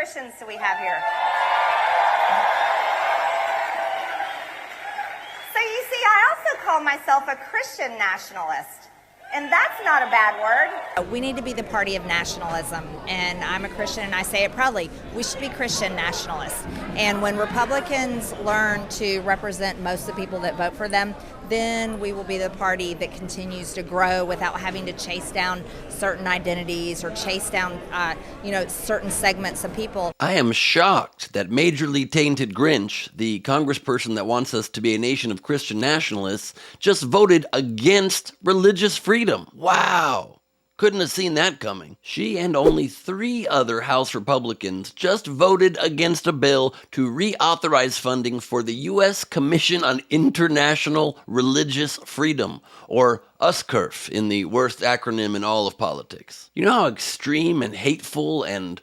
Christians do we have here? So you see, I also call myself a Christian nationalist. And that's not a bad word. We need to be the party of nationalism, and I'm a Christian and I say it proudly. We should be Christian nationalists. And when Republicans learn to represent most of the people that vote for them, then we will be the party that continues to grow without having to chase down certain identities or chase down, certain segments of people. I am shocked that majorly tainted Grinch, the congressperson that wants us to be a nation of Christian nationalists, just voted against religious freedom. Wow. Couldn't have seen that coming. She and only 3 other House Republicans just voted against a bill to reauthorize funding for the U.S. Commission on International Religious Freedom, or USCIRF in the worst acronym in all of politics. You know how extreme and hateful and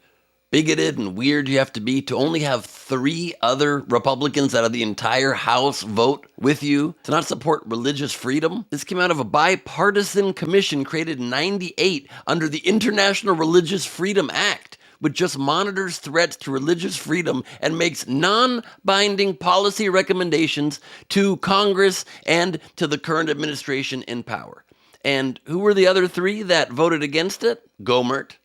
bigoted and weird you have to be to only have 3 other Republicans out of the entire House vote with you to not support religious freedom? This came out of a bipartisan commission created in '98 under the International Religious Freedom Act, which just monitors threats to religious freedom and makes non-binding policy recommendations to Congress and to the current administration in power. And who were the other 3 that voted against it? Gohmert,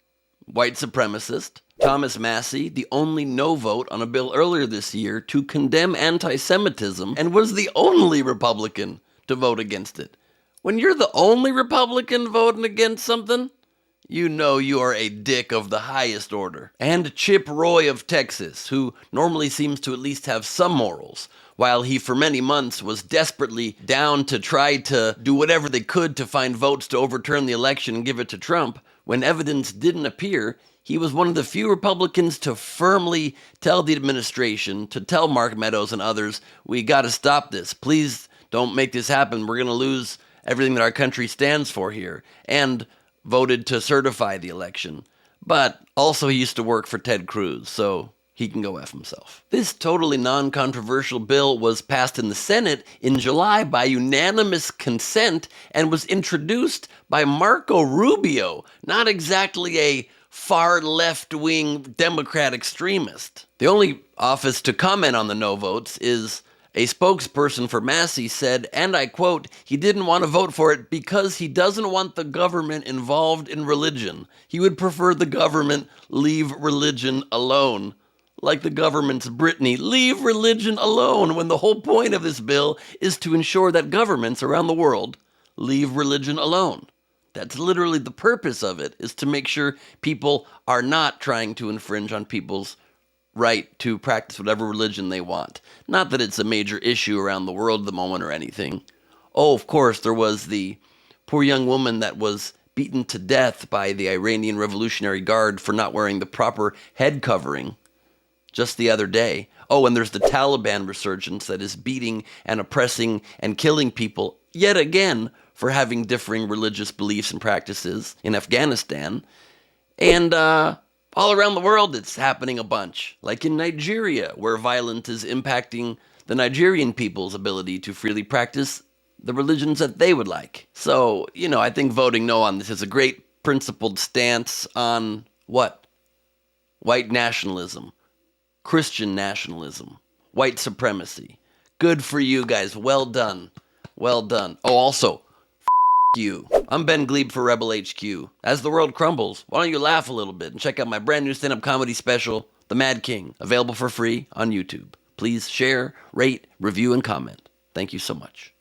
white supremacist. Thomas Massie, the only no vote on a bill earlier this year to condemn anti-Semitism, and was the only Republican to vote against it. When you're the only Republican voting against something, you know you are a dick of the highest order. And Chip Roy of Texas, who normally seems to at least have some morals, while he for many months was desperately down to try to do whatever they could to find votes to overturn the election and give it to Trump, when evidence didn't appear, he was one of the few Republicans to firmly tell the administration, to tell Mark Meadows and others, we got to stop this. Please don't make this happen. We're going to lose everything that our country stands for here. And voted to certify the election. But also he used to work for Ted Cruz, so he can go F himself. This totally non-controversial bill was passed in the Senate in July by unanimous consent and was introduced by Marco Rubio, not exactly a far left-wing Democrat extremist. The only office to comment on the no votes is a spokesperson for Massie said, and I quote, he didn't want to vote for it because he doesn't want the government involved in religion. He would prefer the government leave religion alone. Like the government's Britney, leave religion alone, when the whole point of this bill is to ensure that governments around the world leave religion alone. That's literally the purpose of it, is to make sure people are not trying to infringe on people's right to practice whatever religion they want. Not that it's a major issue around the world at the moment or anything. Oh, of course, there was the poor young woman that was beaten to death by the Iranian Revolutionary Guard for not wearing the proper head covering just the other day. Oh, and there's the Taliban resurgence that is beating and oppressing and killing people yet again for having differing religious beliefs and practices in Afghanistan. And all around the world, it's happening a bunch. Like in Nigeria, where violence is impacting the Nigerian people's ability to freely practice the religions that they would like. So, I think voting no on this is a great principled stance on what? White nationalism, Christian nationalism, white supremacy. Good for you guys. Well done. Well done. Oh, also, you. I'm Ben Gleib for Rebel HQ. As the world crumbles, why don't you laugh a little bit and check out my brand new stand-up comedy special, The Mad King, available for free on YouTube. Please share, rate, review, and comment. Thank you so much.